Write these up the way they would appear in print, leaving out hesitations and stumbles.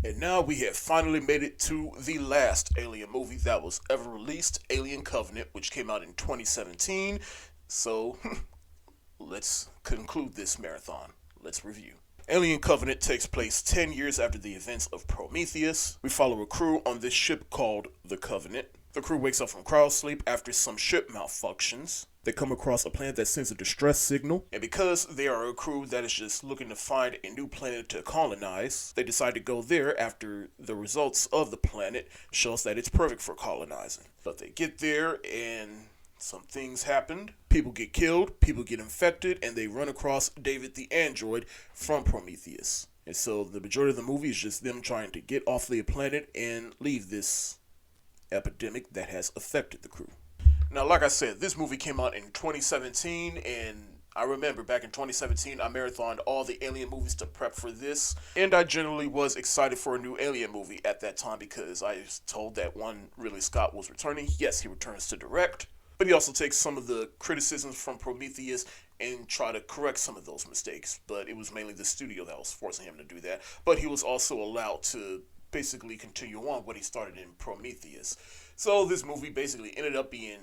And now we have finally made it to the last Alien movie that was ever released, Alien Covenant, which came out in 2017. So let's conclude this marathon. Let's review. Alien Covenant takes place 10 years after the events of Prometheus. We follow a crew on this ship called the Covenant. The crew wakes up from cryosleep after some ship malfunctions. They come across a planet that sends a distress signal, and because they are a crew that is just looking to find a new planet to colonize, they decide to go there after the results of the planet shows that it's perfect for colonizing. But they get there and some things happen. People get killed, people get infected, and they run across David the android from Prometheus. And so the majority of the movie is just them trying to get off the planet and leave this epidemic that has affected the crew. Now, like I said, this movie came out in 2017, and I remember back in 2017, I marathoned all the Alien movies to prep for this, and I generally was excited for a new Alien movie at that time because I was told that one, Ridley Scott was returning. Yes, he returns to direct, but he also takes some of the criticisms from Prometheus and try to correct some of those mistakes, but it was mainly the studio that was forcing him to do that, but he was also allowed to basically continue on what he started in Prometheus. So this movie basically ended up being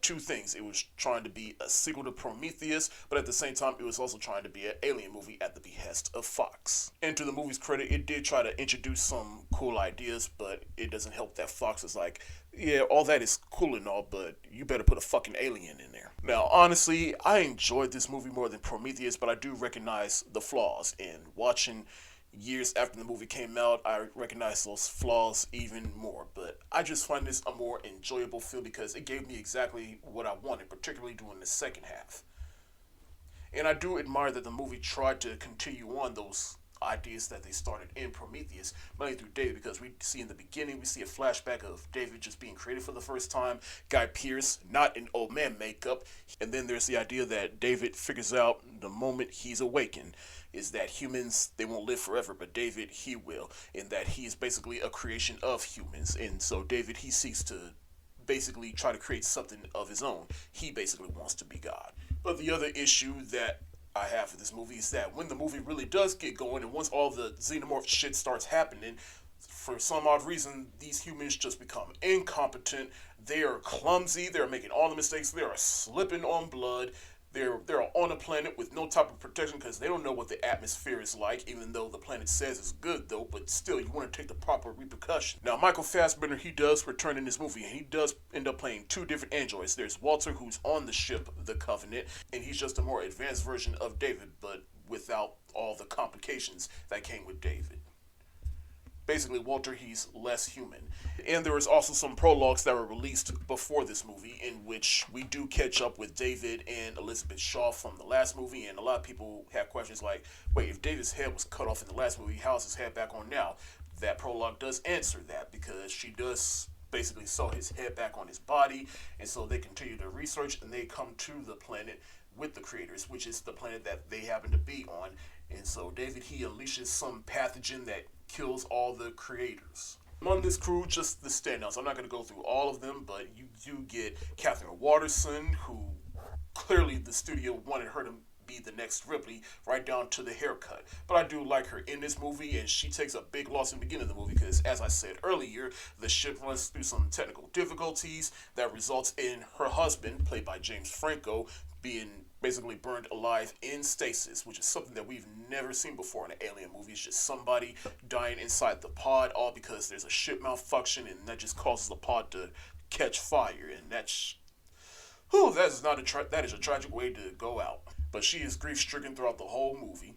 two things. It was trying to be a sequel to Prometheus, but at the same time, it was also trying to be an alien movie at the behest of Fox. And to the movie's credit, it did try to introduce some cool ideas, but it doesn't help that Fox is like, yeah, all that is cool and all, but you better put a fucking alien in there. Now, honestly, I enjoyed this movie more than Prometheus, but I do recognize the flaws in watching years after the movie came out. I recognize those flaws even more, but I just find this a more enjoyable film because it gave me exactly what I wanted, particularly during the second half. And I do admire that the movie tried to continue on those ideas that they started in Prometheus, mainly through David, because we see in the beginning, we see a flashback of David just being created for the first time, Guy Pearce not in old man makeup, and then there's the idea that David figures out the moment he's awakened is that humans, they won't live forever, but David, he will, in that he is basically a creation of humans, and so David, he seeks to basically try to create something of his own. He basically wants to be God. But the other issue that I have for this movie is that when the movie really does get going and once all the Xenomorph shit starts happening, for some odd reason, these humans just become incompetent. They are clumsy. They're making all the mistakes. They are slipping on blood. They're on a planet with no type of protection because they don't know what the atmosphere is like, even though the planet says it's good, though, but still, you want to take the proper repercussion. Now, Michael Fassbender, he does return in this movie, and he does end up playing two different androids. There's Walter, who's on the ship, the Covenant, and he's just a more advanced version of David, but without all the complications that came with David. Basically, Walter, he's less human. And there was also some prologues that were released before this movie in which we do catch up with David and Elizabeth Shaw from the last movie, and a lot of people have questions like, wait, if David's head was cut off in the last movie, how's his head back on now? That prologue does answer that because she does basically sew his head back on his body, and so they continue to research and they come to the planet with the creators, which is the planet that they happen to be on. And so David, he unleashes some pathogen that kills all the creators. On this crew, just the standouts. I'm not going to go through all of them, but you do get Catherine Waterston, who clearly the studio wanted her to be the next Ripley, right down to the haircut. But I do like her in this movie, and she takes a big loss in the beginning of the movie because, as I said earlier, the ship runs through some technical difficulties that results in her husband, played by James Franco, being basically burned alive in stasis, which is something that we've never seen before in an alien movie. It's just somebody dying inside the pod, all because there's a ship malfunction, and that just causes the pod to catch fire, and that's, that is not that is a tragic way to go out. But she is grief-stricken throughout the whole movie.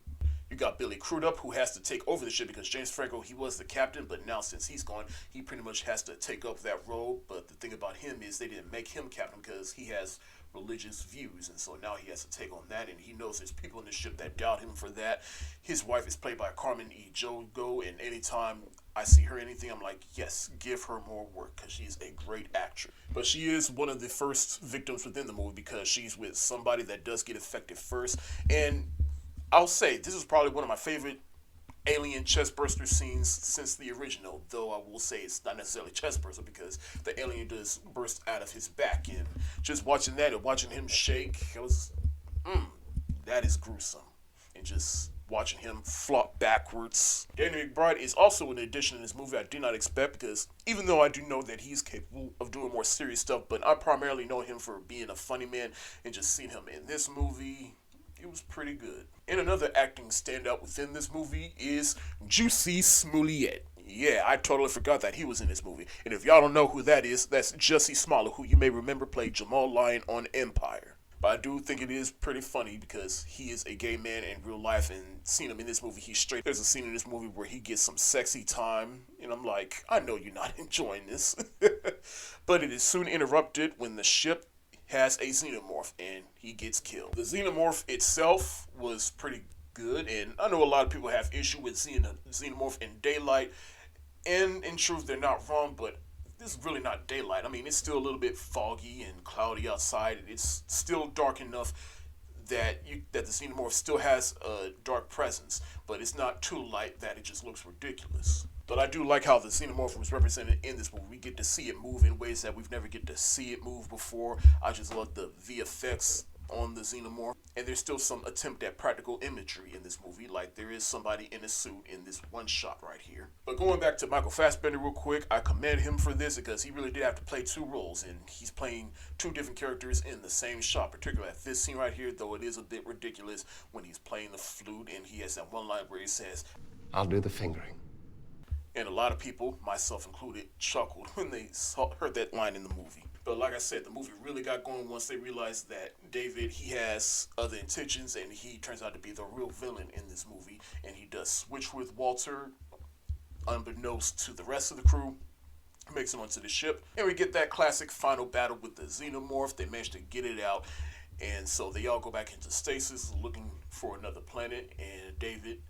You got Billy Crudup, who has to take over the ship because James Franco, he was the captain, but now since he's gone, he pretty much has to take up that role. But the thing about him is they didn't make him captain because he has religious views, and so now he has to take on that, and he knows there's people in the ship that doubt him for that. His wife is played by Carmen Ejogo, and anytime I see her in anything, I'm like, yes, give her more work, because she's a great actress. But she is one of the first victims within the movie, because she's with somebody that does get affected first, and I'll say, this is probably one of my favorite alien chestburster scenes since the original, though I will say it's not necessarily chestburster because the alien does burst out of his back, and just watching that and watching him shake, it was, that is gruesome. And just watching him flop backwards. Danny McBride is also an addition in this movie I did not expect, because even though I do know that he's capable of doing more serious stuff, but I primarily know him for being a funny man, and just seeing him in this movie, it was pretty good. And another acting standout within this movie is Juicy Smollett. Yeah, I totally forgot that he was in this movie. And if y'all don't know who that is, that's Jussie Smollett, who you may remember played Jamal Lyon on Empire. But I do think it is pretty funny because he is a gay man in real life, and seeing him in this movie, he's straight. There's a scene in this movie where he gets some sexy time, and I'm like, I know you're not enjoying this. But it is soon interrupted when the ship has a Xenomorph and he gets killed. The Xenomorph itself was pretty good, and I know a lot of people have issue with seeing a Xenomorph in daylight, and in truth, they're not wrong, but this is really not daylight. I mean, it's still a little bit foggy and cloudy outside. It's still dark enough that the Xenomorph still has a dark presence, but it's not too light that it just looks ridiculous. But I do like how the Xenomorph was represented in this movie. We get to see it move in ways that we've never get to see it move before. I just love the VFX on the Xenomorph. And there's still some attempt at practical imagery in this movie, like there is somebody in a suit in this one shot right here. But going back to Michael Fassbender real quick, I commend him for this because he really did have to play two roles, and he's playing two different characters in the same shot, particularly at this scene right here, though it is a bit ridiculous when he's playing the flute and he has that one line where he says, "I'll do the fingering." And a lot of people, myself included, chuckled when they heard that line in the movie. But like I said, the movie really got going once they realized that David, he has other intentions, and he turns out to be the real villain in this movie. And he does switch with Walter, unbeknownst to the rest of the crew, makes it onto the ship. And we get that classic final battle with the Xenomorph. They manage to get it out. And so they all go back into stasis looking for another planet. And David,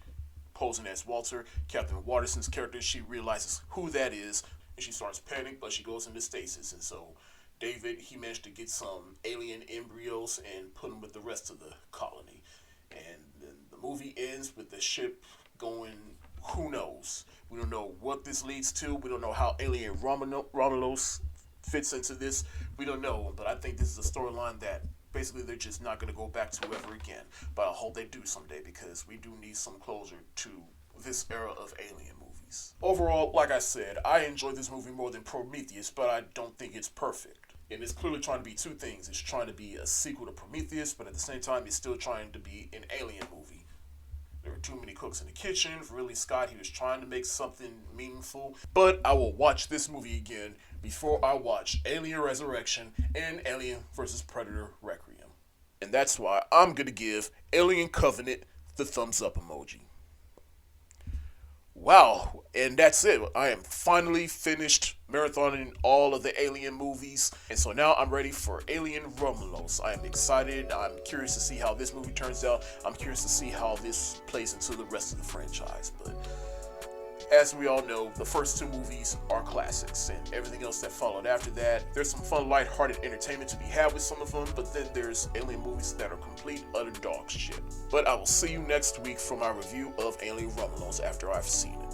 posing as Walter, Captain Watterson's character, she realizes who that is. And she starts panicking, but she goes into stasis. And so David, he managed to get some alien embryos and put them with the rest of the colony. And then the movie ends with the ship going, who knows? We don't know what this leads to. We don't know how alien Romulus fits into this. We don't know. But I think this is a storyline that basically they're just not going to go back to ever again. But I hope they do someday, because we do need some closure to this era of alien movies. Overall, like I said, I enjoyed this movie more than Prometheus, but I don't think it's perfect. And it's clearly trying to be two things. It's trying to be a sequel to Prometheus, but at the same time, it's still trying to be an alien movie. There were too many cooks in the kitchen. For Ridley Scott, he was trying to make something meaningful. But I will watch this movie again before I watch Alien Resurrection and Alien vs. Predator Requiem. And that's why I'm going to give Alien Covenant the thumbs up emoji. Wow, and that's it. I am finally finished marathoning all of the Alien movies, and so now I'm ready for Alien Romulus. I am excited. I'm curious to see how this movie turns out. I'm curious to see how this plays into the rest of the franchise. But as we all know, the first two movies are classics, and everything else that followed after that, there's some fun, lighthearted entertainment to be had with some of them, but then there's alien movies that are complete, utter dog shit. But I will see you next week for my review of Alien Romulus after I've seen it.